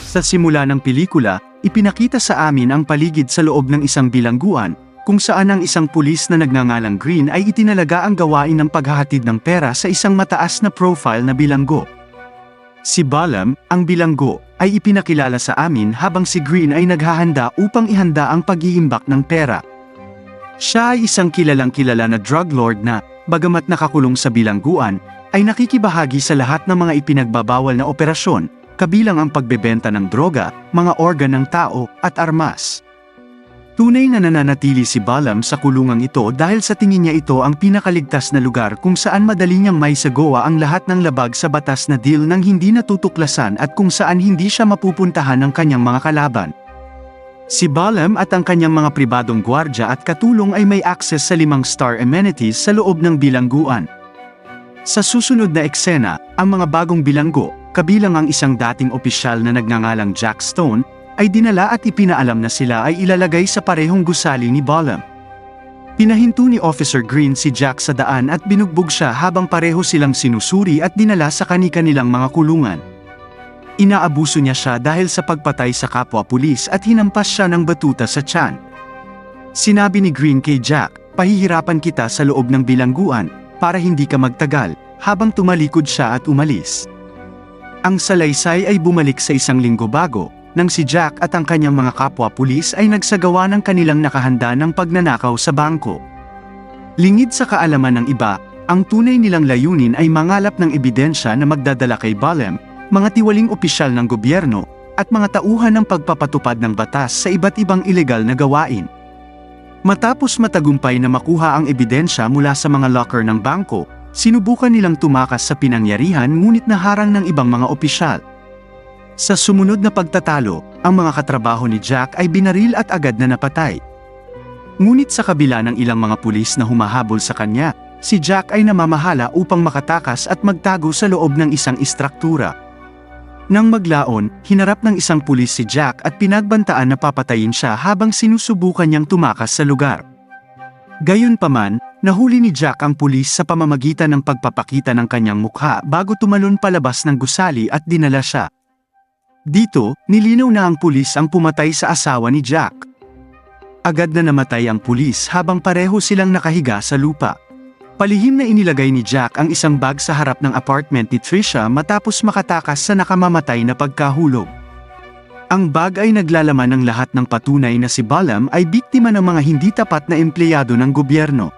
Sa simula ng pelikula, ipinakita sa amin ang paligid sa loob ng isang bilangguan, kung saan ang isang pulis na nagngangalang Green ay itinalaga ang gawain ng paghahatid ng pera sa isang mataas na profile na bilanggo. Si Balaam, ang bilanggo, ay ipinakilala sa amin habang si Green ay naghahanda upang ihanda ang pag-iimbak ng pera. Siya ay isang kilalang-kilala na drug lord na, bagamat nakakulong sa bilangguan, ay nakikibahagi sa lahat ng mga ipinagbabawal na operasyon, kabilang ang pagbebenta ng droga, mga organ ng tao, at armas. Tunay na nananatili si Balaam sa kulungang ito dahil sa tingin niya ito ang pinakaligtas na lugar kung saan madali niyang maisagawa ang lahat ng labag sa batas na deal nang hindi natutuklasan at kung saan hindi siya mapupuntahan ng kanyang mga kalaban. Si Balaam at ang kanyang mga pribadong gwardya at katulong ay may access sa 5-star amenities sa loob ng bilangguan. Sa susunod na eksena, ang mga bagong bilanggo, kabilang ang isang dating opisyal na nagngangalang Jack Stone, ay dinala at ipinaalam na sila ay ilalagay sa parehong gusali ni Balaam. Pinahinto ni Officer Green si Jack sa daan at binugbog siya habang pareho silang sinusuri at dinala sa kani-kanilang mga kulungan. Inaabuso niya siya dahil sa pagpatay sa kapwa-pulis at hinampas siya ng batuta sa tiyan. Sinabi ni Green kay Jack, "Pahihirapan kita sa loob ng bilangguan, para hindi ka magtagal," habang tumalikod siya at umalis. Ang salaysay ay bumalik sa isang linggo bago, nang si Jack at ang kanyang mga kapwa-pulis ay nagsagawa ng kanilang nakahanda ng pagnanakaw sa bangko. Lingid sa kaalaman ng iba, ang tunay nilang layunin ay mangalap ng ebidensya na magdadala kay Balaam, mga tiwaling opisyal ng gobyerno, at mga tauhan ng pagpapatupad ng batas sa iba't ibang ilegal na gawain. Matapos matagumpay na makuha ang ebidensya mula sa mga locker ng bangko, sinubukan nilang tumakas sa pinangyarihan ngunit naharang ng ibang mga opisyal. Sa sumunod na pagtatalo, ang mga katrabaho ni Jack ay binaril at agad na napatay. Ngunit sa kabila ng ilang mga pulis na humahabol sa kanya, si Jack ay namamahala upang makatakas at magtago sa loob ng isang istruktura. Nang maglaon, hinarap ng isang pulis si Jack at pinagbantaan na papatayin siya habang sinusubukan niyang tumakas sa lugar. Gayunpaman, nahuli ni Jack ang pulis sa pamamagitan ng pagpapakita ng kanyang mukha bago tumalon palabas ng gusali at dinala siya. Dito, nilinaw na ang pulis ang pumatay sa asawa ni Jack. Agad na namatay ang pulis habang pareho silang nakahiga sa lupa. Palihim na inilagay ni Jack ang isang bag sa harap ng apartment ni Tricia matapos makatakas sa nakamamatay na pagkahulog. Ang bag ay naglalaman ng lahat ng patunay na si Balaam ay biktima ng mga hindi tapat na empleyado ng gobyerno.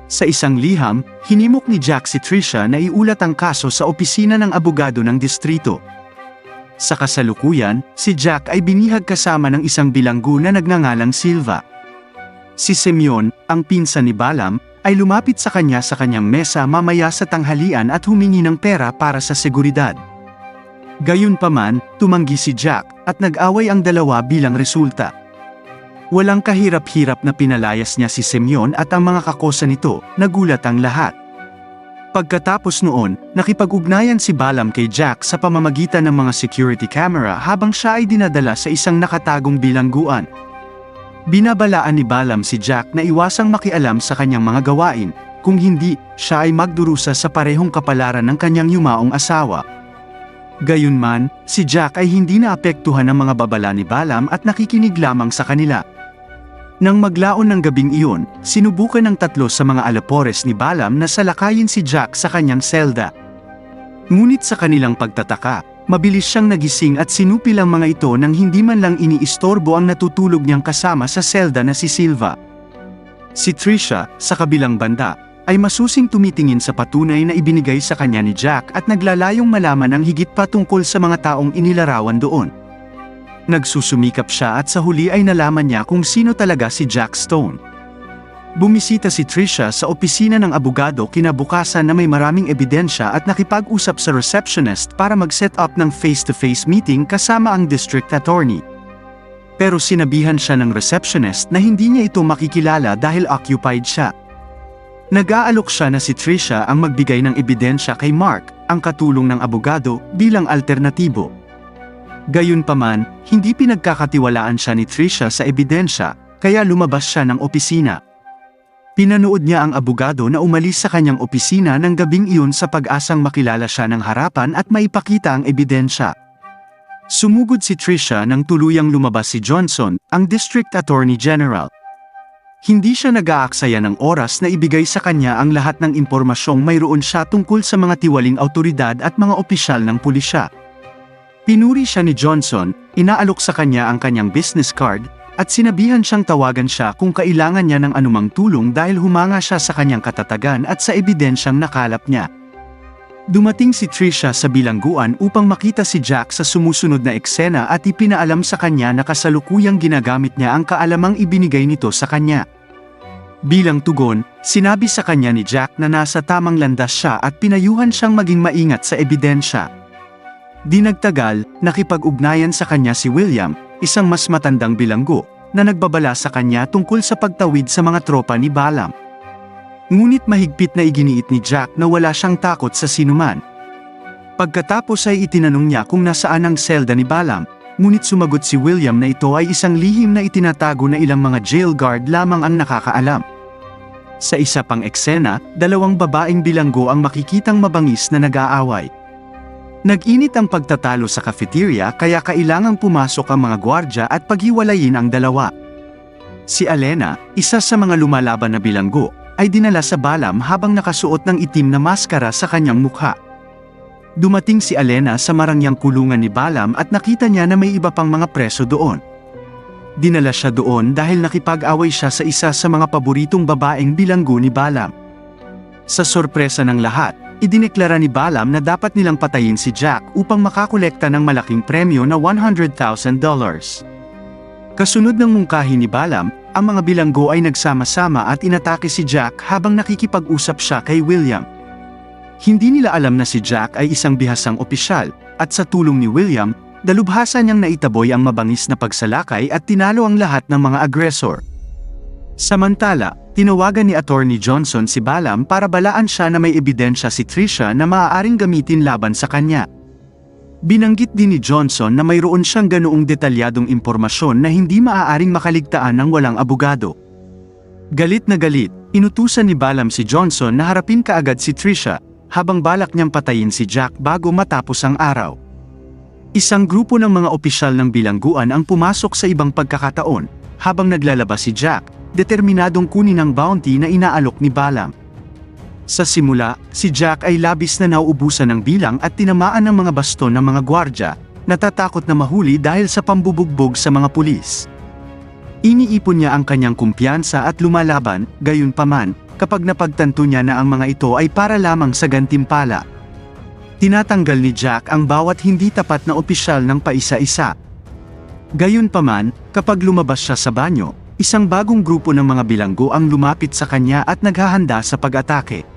Sa isang liham, hinimok ni Jack si Tricia na iulat ang kaso sa opisina ng abogado ng distrito. Sa kasalukuyan, si Jack ay binihag kasama ng isang bilanggo na nagngangalang Silva. Si Simeon, ang pinsan ni Balaam, ay lumapit sa kanyang mesa mamaya sa tanghalian at humingi ng pera para sa seguridad. Gayunpaman, tumanggi si Jack at nag-away ang dalawa bilang resulta. Walang kahirap-hirap na pinalayas niya si Simeon at ang mga kakosa nito, nagulat ang lahat. Pagkatapos noon, nakipag-ugnayan si Balaam kay Jack sa pamamagitan ng mga security camera habang siya ay dinadala sa isang nakatagong bilangguan. Binabalaan ni Balaam si Jack na iwasang makialam sa kanyang mga gawain, kung hindi, siya ay magdurusa sa parehong kapalaran ng kanyang yumaong asawa. Gayunman, si Jack ay hindi naapektuhan ng mga babala ni Balaam at nakikinig lamang sa kanila. Nang maglaon ng gabing iyon, sinubukan ng 3 sa mga alapores ni Balaam na salakayin si Jack sa kanyang selda. Ngunit sa kanilang pagtataka, mabilis siyang nagising at sinupil ang mga ito nang hindi man lang iniistorbo ang natutulog niyang kasama sa selda na si Silva. Si Tricia, sa kabilang banda, ay masusing tumitingin sa patunay na ibinigay sa kanya ni Jack at naglalayong malaman ang higit pa tungkol sa mga taong inilarawan doon. Nagsusumikap siya at sa huli ay nalaman niya kung sino talaga si Jack Stone. Bumisita si Tricia sa opisina ng abogado kinabukasan na may maraming ebidensya at nakipag-usap sa receptionist para mag-set up ng face-to-face meeting kasama ang district attorney. Pero sinabihan siya ng receptionist na hindi niya ito makikilala dahil occupied siya. Nag-aalok siya na si Tricia ang magbigay ng ebidensya kay Mark, ang katulong ng abogado, bilang alternatibo. Gayunpaman, hindi pinagkakatiwalaan siya ni Tricia sa ebidensya, kaya lumabas siya ng opisina. Pinanood niya ang abogado na umalis sa kanyang opisina ng gabing iyon sa pag-asang makilala siya ng harapan at maipakita ang ebidensya. Sumugod si Tricia nang tuluyang lumabas si Johnson, ang District Attorney General. Hindi siya nag-aaksaya ng oras na ibigay sa kanya ang lahat ng impormasyong mayroon siya tungkol sa mga tiwaling awtoridad at mga opisyal ng pulisya. Pinuri siya ni Johnson, inaalok sa kanya ang kanyang business card, at sinabihan siyang tawagan siya kung kailangan niya ng anumang tulong dahil humanga siya sa kanyang katatagan at sa ebidensyang nakalap niya. Dumating si Tricia sa bilangguan upang makita si Jack sa sumusunod na eksena at ipinaalam sa kanya na kasalukuyang ginagamit niya ang kaalamang ibinigay nito sa kanya. Bilang tugon, sinabi sa kanya ni Jack na nasa tamang landas siya at pinayuhan siyang maging maingat sa ebidensya. Di nagtagal, nakipag-ugnayan sa kanya si William, isang mas matandang bilanggo, na nagbabala sa kanya tungkol sa pagtawid sa mga tropa ni Balaam. Ngunit mahigpit na iginiit ni Jack na wala siyang takot sa sinuman. Pagkatapos ay itinanong niya kung nasaan ang selda ni Balaam, ngunit sumagot si William na ito ay isang lihim na itinatago na ilang mga jail guard lamang ang nakakaalam. Sa isa pang eksena, dalawang babaeng bilanggo ang makikitang mabangis na nag-aaway. Nag-init ang pagtatalo sa cafeteria kaya kailangang pumasok ang mga gwardya at paghiwalayin ang dalawa. Si Elena, isa sa mga lumalaban na bilanggo, ay dinala sa Balaam habang nakasuot ng itim na maskara sa kanyang mukha. Dumating si Elena sa marangyang kulungan ni Balaam at nakita niya na may iba pang mga preso doon. Dinala siya doon dahil nakipag-away siya sa isa sa mga paboritong babaeng bilanggo ni Balaam. Sa sorpresa ng lahat, idineklara ni Balaam na dapat nilang patayin si Jack upang makakolekta ng malaking premyo na $100,000. Kasunod ng mungkahi ni Balaam, ang mga bilanggo ay nagsama-sama at inatake si Jack habang nakikipag-usap siya kay William. Hindi nila alam na si Jack ay isang bihasang opisyal, at sa tulong ni William, dalubhasa niyang naitaboy ang mabangis na pagsalakay at tinalo ang lahat ng mga agresor. Samantala, tinawagan ni Attorney Johnson si Balaam para balaan siya na may ebidensya si Tricia na maaaring gamitin laban sa kanya. Binanggit din ni Johnson na mayroon siyang ganoong detalyadong impormasyon na hindi maaaring makaligtaan ng walang abogado. Galit na galit, inutusan ni Balaam si Johnson na harapin kaagad si Tricia, habang balak niyang patayin si Jack bago matapos ang araw. Isang grupo ng mga opisyal ng bilangguan ang pumasok sa ibang pagkakataon, habang naglalabas si Jack, determinadong kunin ang bounty na inaalok ni Balaam. Sa simula, si Jack ay labis na nauubusan ng bilang at tinamaan ng mga baston ng mga gwardya, natatakot na mahuli dahil sa pambubugbog sa mga pulis. Iniipon niya ang kanyang kumpiyansa at lumalaban, gayunpaman, kapag napagtanto niya na ang mga ito ay para lamang sa gantimpala. Tinatanggal ni Jack ang bawat hindi tapat na opisyal ng paisa-isa. Gayunpaman, kapag lumabas siya sa banyo, isang bagong grupo ng mga bilanggo ang lumapit sa kanya at naghahanda sa pag-atake.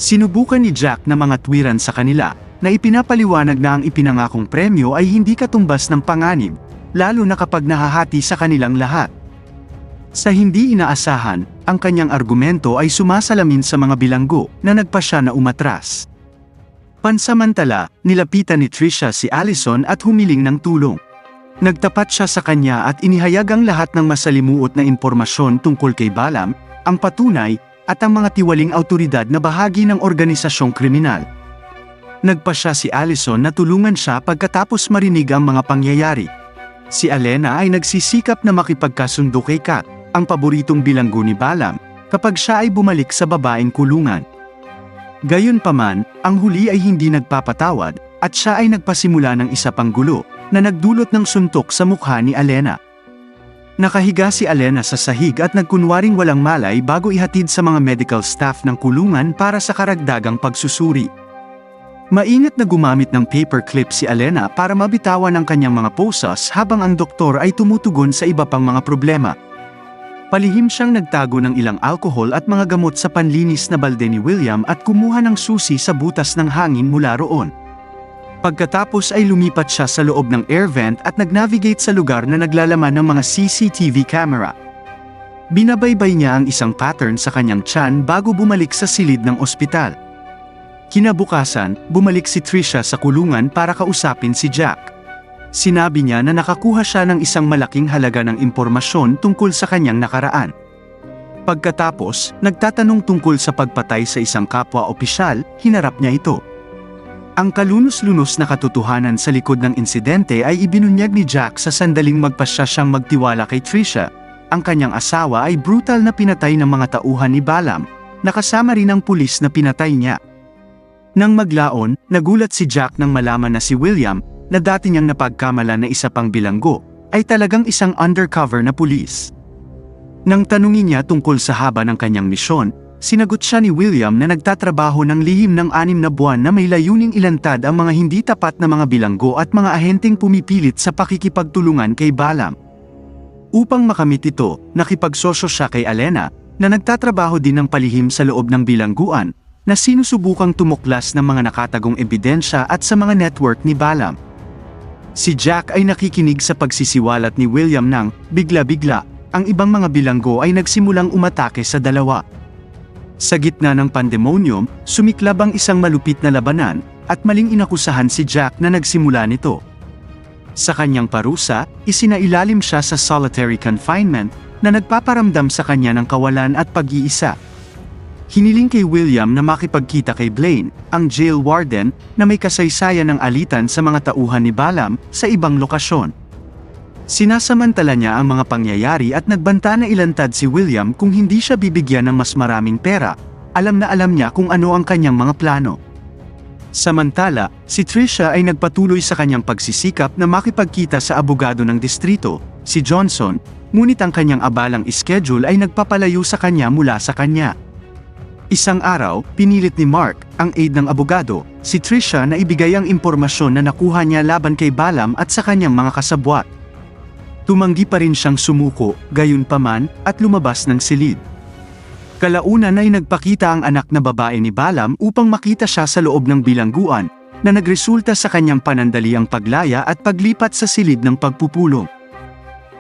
Sinubukan ni Jack na mga tuwiran sa kanila, na ipinapaliwanag na ang ipinangakong premyo ay hindi katumbas ng panganib, lalo na kapag nahahati sa kanilang lahat. Sa hindi inaasahan, ang kanyang argumento ay sumasalamin sa mga bilanggo na nagpasya na umatras. Pansamantala, nilapitan ni Tricia si Allison at humiling ng tulong. Nagtapat siya sa kanya at inihayag ang lahat ng masalimuot na impormasyon tungkol kay Balaam, ang patunay, at ang mga tiwaling awtoridad na bahagi ng organisasyong kriminal. Nagpasya si Allison na tulungan siya pagkatapos marinig ang mga pangyayari. Si Elena ay nagsisikap na makipagkasundo kay Kat, ang paboritong bilanggo ni Balaam, kapag siya ay bumalik sa babaeng kulungan. Gayunpaman, ang huli ay hindi nagpapatawad, at siya ay nagpasimula ng isa pang gulo, na nagdulot ng suntok sa mukha ni Elena. Nakahiga si Elena sa sahig at nagkunwaring walang malay bago ihatid sa mga medical staff ng kulungan para sa karagdagang pagsusuri. Maingat na gumamit ng paperclip si Elena para mabitawan ang kanyang mga posas habang ang doktor ay tumutugon sa iba pang mga problema. Palihim siyang nagtago ng ilang alkohol at mga gamot sa panlinis na balde ni William at kumuha ng susi sa butas ng hangin mula roon. Pagkatapos ay lumipat siya sa loob ng air vent at nag-navigate sa lugar na naglalaman ng mga CCTV camera. Binabaybay niya ang isang pattern sa kanyang tiyan bago bumalik sa silid ng ospital. Kinabukasan, bumalik si Tricia sa kulungan para kausapin si Jack. Sinabi niya na nakakuha siya ng isang malaking halaga ng impormasyon tungkol sa kanyang nakaraan. Pagkatapos, nagtatanong tungkol sa pagpatay sa isang kapwa opisyal, hinarap niya ito. Ang kalunos-lunos na katotohanan sa likod ng insidente ay ibinunyag ni Jack sa sandaling magpasya siyang magtiwala kay Trisha. Ang kanyang asawa ay brutal na pinatay ng mga tauhan ni Balaam, nakasama rin ang pulis na pinatay niya. Nang maglaon, nagulat si Jack nang malaman na si William, na dati niyang napagkamalan na isa pang bilanggo, ay talagang isang undercover na pulis. Nang tanungin niya tungkol sa haba ng kanyang misyon, sinagot siya ni William na nagtatrabaho ng lihim ng 6 na buwan na may layuning ilantad ang mga hindi tapat na mga bilanggo at mga ahenteng pumipilit sa pakikipagtulungan kay Balaam. Upang makamit ito, nakipagsosyo siya kay Alena, na nagtatrabaho din ng palihim sa loob ng bilangguan, na sinusubukang tumuklas ng mga nakatagong ebidensya at sa mga network ni Balaam. Si Jack ay nakikinig sa pagsisiwalat ni William nang, bigla-bigla, ang ibang mga bilanggo ay nagsimulang umatake sa dalawa. Sa gitna ng pandemonium, sumiklab ang isang malupit na labanan, at maling inakusahan si Jack na nagsimula nito. Sa kanyang parusa, isinailalim siya sa solitary confinement, na nagpaparamdam sa kanya ng kawalan at pag-iisa. Hiniling kay William na makipagkita kay Blaine, ang jail warden, na may kasaysayan ng alitan sa mga tauhan ni Balaam, sa ibang lokasyon. Sinasamantala niya ang mga pangyayari at nagbanta na ilantad si William kung hindi siya bibigyan ng mas maraming pera. Alam na alam niya kung ano ang kanyang mga plano. Samantala, si Trisha ay nagpatuloy sa kanyang pagsisikap na makipagkita sa abogado ng distrito, si Johnson, ngunit ang kanyang abalang schedule ay nagpapalayo sa kanya mula sa kanya. Isang araw, pinilit ni Mark, ang aide ng abogado, si Trisha na ibigay ang impormasyon na nakuha niya laban kay Balaam at sa kanyang mga kasabwat. Tumanggi pa rin siyang sumuko, gayunpaman, at lumabas ng silid. Kalaunan ay nagpakita ang anak na babae ni Balaam upang makita siya sa loob ng bilangguan, na nagresulta sa kanyang panandaliang paglaya at paglipat sa silid ng pagpupulong.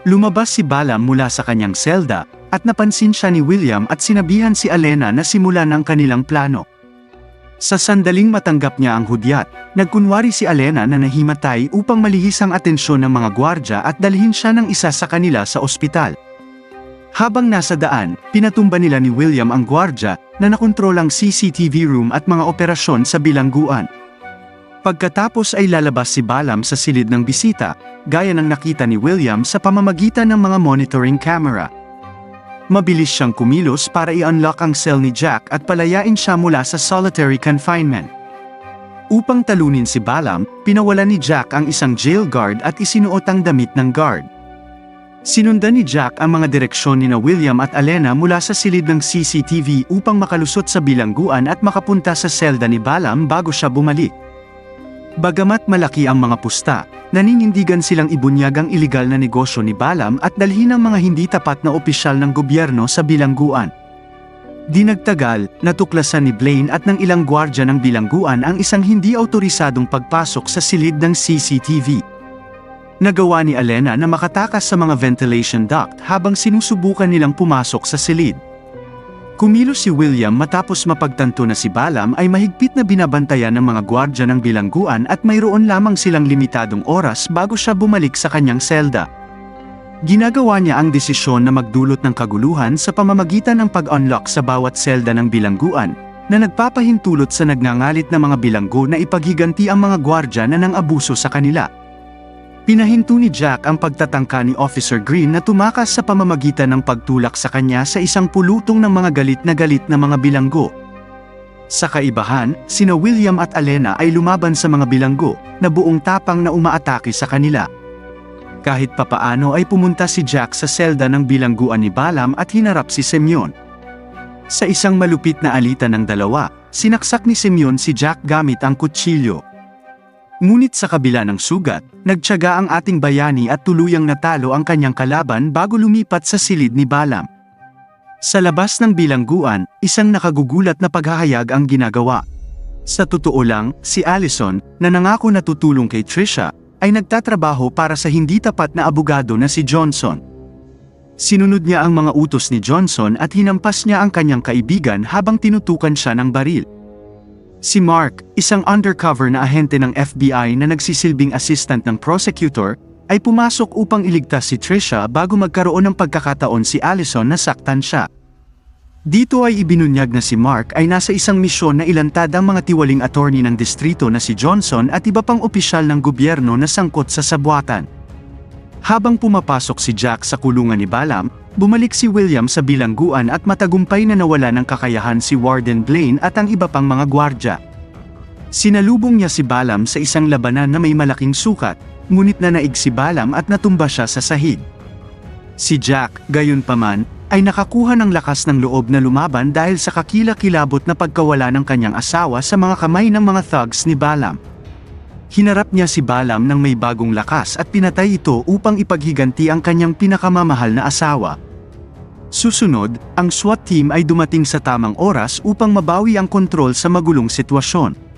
Lumabas si Balaam mula sa kanyang selda, at napansin siya ni William at sinabihan si Alena na simulan ang kanilang plano. Sa sandaling matanggap niya ang hudyat, nagkunwari si Alena na nahimatay upang malihis ang atensyon ng mga gwardya at dalhin siya ng isa sa kanila sa ospital. Habang nasa daan, pinatumba nila ni William ang gwardya na nakontrol ang CCTV room at mga operasyon sa bilangguan. Pagkatapos ay lalabas si Balaam sa silid ng bisita, gaya ng nakita ni William sa pamamagitan ng mga monitoring camera. Mabilis siyang kumilos para i-unlock ang cell ni Jack at palayain siya mula sa solitary confinement. Upang talunin si Balaam, pinawalan ni Jack ang isang jail guard at isinuot ang damit ng guard. Sinundan ni Jack ang mga direksyon ni William at Alena mula sa silid ng CCTV upang makalusot sa bilangguan at makapunta sa selda ni Balaam bago siya bumalik. Bagamat malaki ang mga pusta, naninindigan silang ibunyag ang iligal na negosyo ni Balaam at dalhin ang mga hindi tapat na opisyal ng gobyerno sa bilangguan. Di nagtagal, natuklasan ni Blaine at ng ilang gwardya ng bilangguan ang isang hindi awtorisadong pagpasok sa silid ng CCTV. Nagawa ni Alena na makatakas sa mga ventilation duct habang sinusubukan nilang pumasok sa silid. Kumilos si William matapos mapagtanto na si Balaam ay mahigpit na binabantayan ng mga gwardya ng bilangguan at mayroon lamang silang limitadong oras bago siya bumalik sa kanyang selda. Ginagawa niya ang desisyon na magdulot ng kaguluhan sa pamamagitan ng pag-unlock sa bawat selda ng bilangguan, na nagpapahintulot sa nagngangalit na mga bilanggo na ipaghiganti ang mga gwardya na nang-abuso sa kanila. Pinahinto ni Jack ang pagtatangka ni Officer Green na tumakas sa pamamagitan ng pagtulak sa kanya sa isang pulutong ng mga galit na mga bilanggo. Sa kaibahan, sina William at Alena ay lumaban sa mga bilanggo, na buong tapang na umaatake sa kanila. Kahit papaano ay pumunta si Jack sa selda ng bilangguan ni Balaam at hinarap si Simeon. Sa isang malupit na alitan ng dalawa, sinaksak ni Simeon si Jack gamit ang kutsilyo. Ngunit sa kabila ng sugat, nagtiyaga ang ating bayani at tuluyang natalo ang kanyang kalaban bago lumipat sa silid ni Balaam. Sa labas ng bilangguan, isang nakagugulat na paghahayag ang ginagawa. Sa totoo lang, si Allison, na nangako na tutulong kay Trisha, ay nagtatrabaho para sa hindi tapat na abogado na si Johnson. Sinunod niya ang mga utos ni Johnson at hinampas niya ang kanyang kaibigan habang tinutukan siya ng baril. Si Mark, isang undercover na ahente ng FBI na nagsisilbing assistant ng prosecutor, ay pumasok upang iligtas si Trisha bago magkaroon ng pagkakataon si Allison na saktan siya. Dito ay ibinunyag na si Mark ay nasa isang misyon na ilantad ang mga tiwaling attorney ng distrito na si Johnson at iba pang opisyal ng gobyerno na sangkot sa sabwatan. Habang pumapasok si Jack sa kulungan ni Balaam, bumalik si William sa bilangguan at matagumpay na nawala ng kakayahan si Warden Blaine at ang iba pang mga gwardya. Sinalubong niya si Balaam sa isang labanan na may malaking sukat, ngunit nanaig si Balaam at natumba siya sa sahig. Si Jack, gayunpaman, ay nakakuha ng lakas ng loob na lumaban dahil sa kakilakilabot na pagkawala ng kanyang asawa sa mga kamay ng mga thugs ni Balaam. Hinarap niya si Balaam ng may bagong lakas at pinatay ito upang ipaghiganti ang kanyang pinakamamahal na asawa. Susunod, ang SWAT team ay dumating sa tamang oras upang mabawi ang kontrol sa magulong sitwasyon.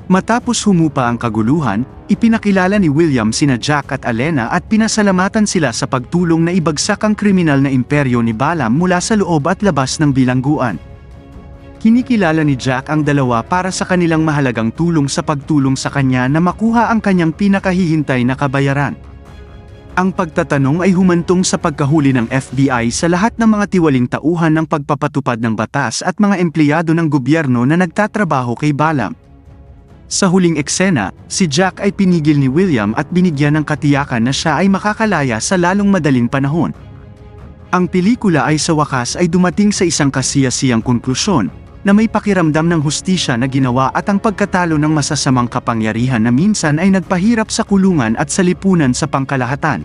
Matapos humupa ang kaguluhan, ipinakilala ni William sina Jack at Alena at pinasalamatan sila sa pagtulong na ibagsak ang kriminal na imperyo ni Balaam mula sa loob at labas ng bilangguan. Kinikilala ni Jack ang dalawa para sa kanilang mahalagang tulong sa pagtulong sa kanya na makuha ang kanyang pinakahihintay na kabayaran. Ang pagtatanong ay humantong sa pagkahuli ng FBI sa lahat ng mga tiwaling tauhan ng pagpapatupad ng batas at mga empleyado ng gobyerno na nagtatrabaho kay Balaam. Sa huling eksena, si Jack ay pinigil ni William at binigyan ng katiyakan na siya ay makakalaya sa lalong madaling panahon. Ang pelikula ay sa wakas ay dumating sa isang kasiyasiyang konklusyon, na may pakiramdam ng hustisya na ginawa at ang pagkatalo ng masasamang kapangyarihan na minsan ay nagpahirap sa kulungan at sa lipunan sa pangkalahatan.